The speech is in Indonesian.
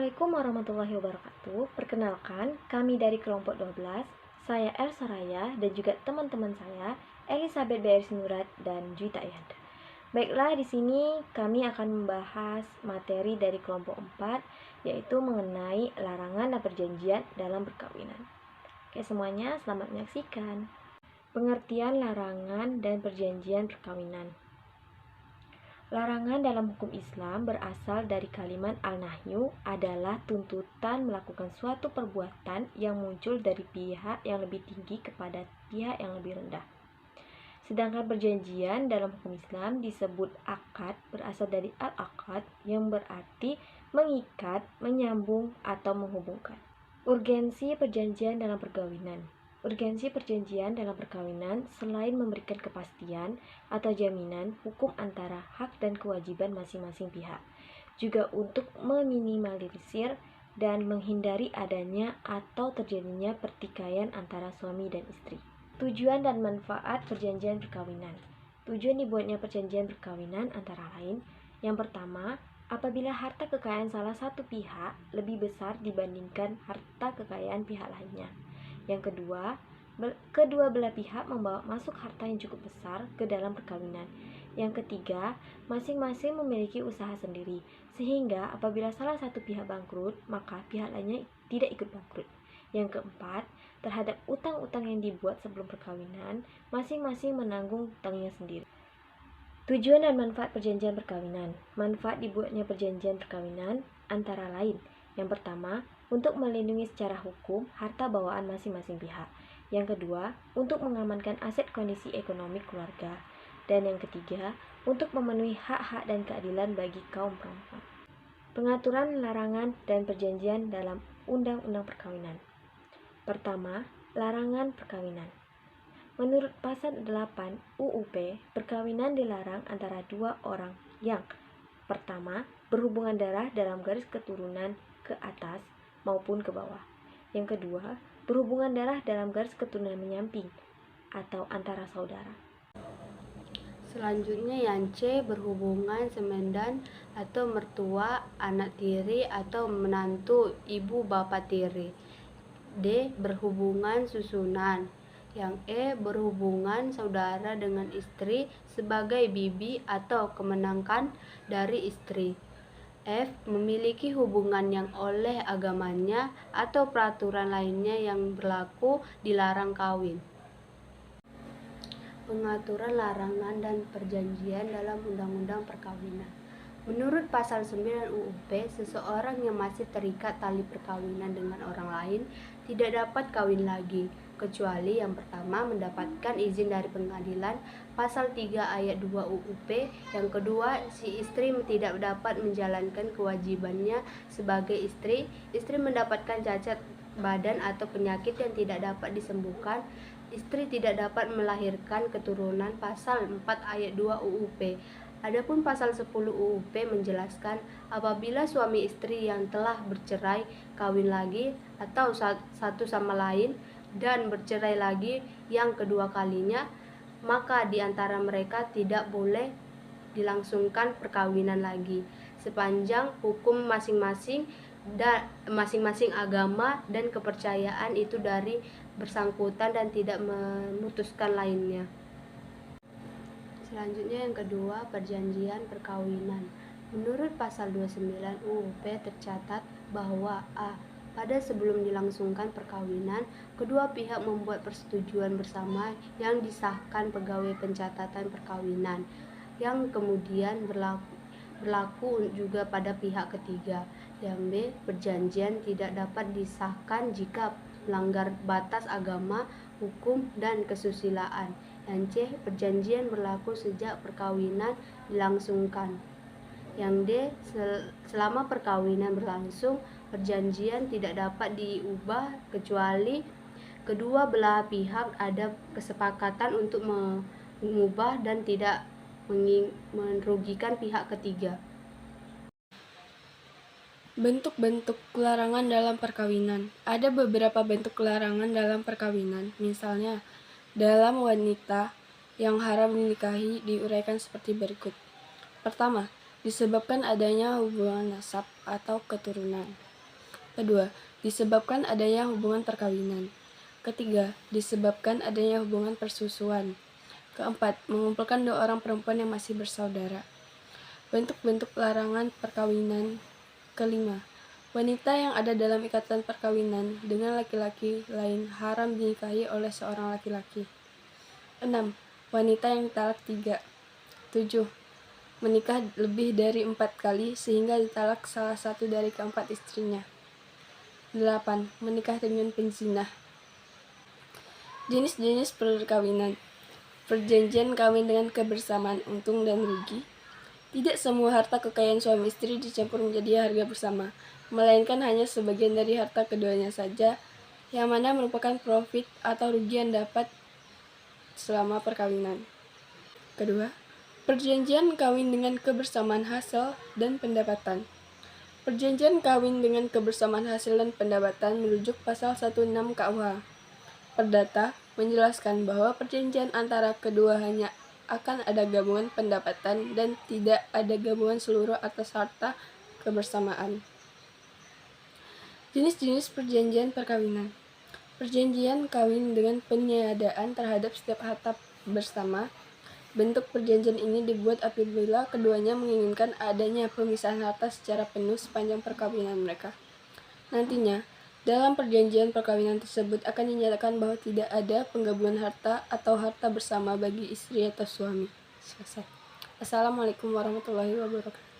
Assalamualaikum warahmatullahi wabarakatuh. Perkenalkan, kami dari kelompok 12, saya El Soraya dan juga teman-teman saya, Elizabeth BR Sinurat dan Juwita Ayanda. Baiklah, di sini kami akan membahas materi dari kelompok 4, yaitu mengenai larangan dan perjanjian dalam perkawinan. Oke semuanya, selamat menyaksikan. Pengertian larangan dan perjanjian perkawinan. Larangan dalam hukum Islam berasal dari kalimat al-nahyu adalah tuntutan melakukan suatu perbuatan yang muncul dari pihak yang lebih tinggi kepada pihak yang lebih rendah. Sedangkan perjanjian dalam hukum Islam disebut akad, berasal dari al-akad yang berarti mengikat, menyambung, atau menghubungkan. Urgensi perjanjian dalam perkawinan. Urgensi perjanjian dalam perkawinan selain memberikan kepastian atau jaminan hukum antara hak dan kewajiban masing-masing pihak, juga untuk meminimalisir dan menghindari adanya atau terjadinya pertikaian antara suami dan istri. Tujuan dan manfaat perjanjian perkawinan. Tujuan dibuatnya perjanjian perkawinan antara lain, yang pertama, apabila harta kekayaan salah satu pihak lebih besar dibandingkan harta kekayaan pihak lainnya. Yang kedua, kedua belah pihak membawa masuk harta yang cukup besar ke dalam perkawinan. Yang ketiga, masing-masing memiliki usaha sendiri, sehingga apabila salah satu pihak bangkrut, maka pihak lainnya tidak ikut bangkrut. Yang keempat, terhadap utang-utang yang dibuat sebelum perkawinan, masing-masing menanggung utangnya sendiri. Tujuan dan manfaat perjanjian perkawinan. Manfaat dibuatnya perjanjian perkawinan antara lain. Yang pertama, untuk melindungi secara hukum harta bawaan masing-masing pihak. Yang kedua, untuk mengamankan aset kondisi ekonomi keluarga. Dan yang ketiga, untuk memenuhi hak-hak dan keadilan bagi kaum perempuan. Pengaturan larangan dan perjanjian dalam Undang-Undang Perkawinan. Pertama, larangan perkawinan. Menurut pasal 8 UUP, perkawinan dilarang antara dua orang yang pertama, berhubungan darah dalam garis keturunan ke atas maupun ke bawah. Yang kedua, berhubungan darah dalam garis keturunan menyamping atau antara saudara. Selanjutnya yang C, berhubungan semendan atau mertua, anak tiri atau menantu ibu bapak tiri. D, berhubungan susunan. Yang E, berhubungan saudara dengan istri sebagai bibi atau kemenangan dari istri. F, memiliki hubungan yang oleh agamanya atau peraturan lainnya yang berlaku dilarang kawin. Pengaturan larangan dan perjanjian dalam Undang-Undang Perkawinan. Menurut pasal 9 UUP, seseorang yang masih terikat tali perkawinan dengan orang lain tidak dapat kawin lagi, kecuali yang pertama mendapatkan izin dari pengadilan, pasal 3 ayat 2 UUP, yang kedua si istri tidak dapat menjalankan kewajibannya sebagai istri, istri mendapatkan cacat badan atau penyakit yang tidak dapat disembuhkan, istri tidak dapat melahirkan keturunan, pasal 4 ayat 2 UUP. Adapun pasal 10 UUP menjelaskan apabila suami istri yang telah bercerai kawin lagi atau satu sama lain dan bercerai lagi yang kedua kalinya, maka di antara mereka tidak boleh dilangsungkan perkawinan lagi sepanjang hukum masing-masing agama dan kepercayaan itu dari bersangkutan dan tidak memutuskan lainnya. Selanjutnya yang kedua, perjanjian perkawinan. Menurut pasal 29 UUP tercatat bahwa A, pada sebelum dilangsungkan perkawinan, kedua pihak membuat persetujuan bersama yang disahkan pegawai pencatatan perkawinan, yang kemudian berlaku juga pada pihak ketiga. Yang B, perjanjian tidak dapat disahkan jika melanggar batas agama, hukum, dan kesusilaan. Yang C, perjanjian berlaku sejak perkawinan dilangsungkan. Yang D, selama perkawinan berlangsung, perjanjian tidak dapat diubah kecuali kedua belah pihak ada kesepakatan untuk mengubah dan tidak merugikan pihak ketiga. Bentuk-bentuk larangan dalam perkawinan. Ada beberapa bentuk larangan dalam perkawinan, misalnya dalam wanita yang haram dinikahi diuraikan seperti berikut. Pertama, disebabkan adanya hubungan nasab atau keturunan. Kedua, disebabkan adanya hubungan perkawinan. Ketiga, disebabkan adanya hubungan persusuan. Keempat, mengumpulkan dua orang perempuan yang masih bersaudara. Bentuk-bentuk larangan perkawinan. Kelima, wanita yang ada dalam ikatan perkawinan dengan laki-laki lain haram dinikahi oleh seorang laki-laki. 6. Wanita yang talak 3. 7. Menikah lebih dari 4 kali sehingga ditalak salah satu dari keempat istrinya. 8. Menikah dengan penzina. Jenis-jenis perkawinan. Perjanjian kawin dengan kebersamaan untung dan rugi. Tidak semua harta kekayaan suami istri dicampur menjadi harga bersama, melainkan hanya sebagian dari harta keduanya saja, yang mana merupakan profit atau rugi yang dapat selama perkawinan. Kedua, perjanjian kawin dengan kebersamaan hasil dan pendapatan. Perjanjian kawin dengan kebersamaan hasil dan pendapatan merujuk pasal 16 KUH. Perdata menjelaskan bahwa perjanjian antara kedua hanya akan ada gabungan pendapatan dan tidak ada gabungan seluruh atas harta kebersamaan. Jenis-jenis perjanjian perkawinan. Perjanjian kawin dengan peniadaan terhadap setiap harta bersama. Bentuk perjanjian ini dibuat apabila keduanya menginginkan adanya pemisahan harta secara penuh sepanjang perkawinan mereka. Nantinya, dalam perjanjian perkawinan tersebut akan dinyatakan bahwa tidak ada penggabungan harta atau harta bersama bagi istri atau suami. Selesai. Assalamualaikum warahmatullahi wabarakatuh.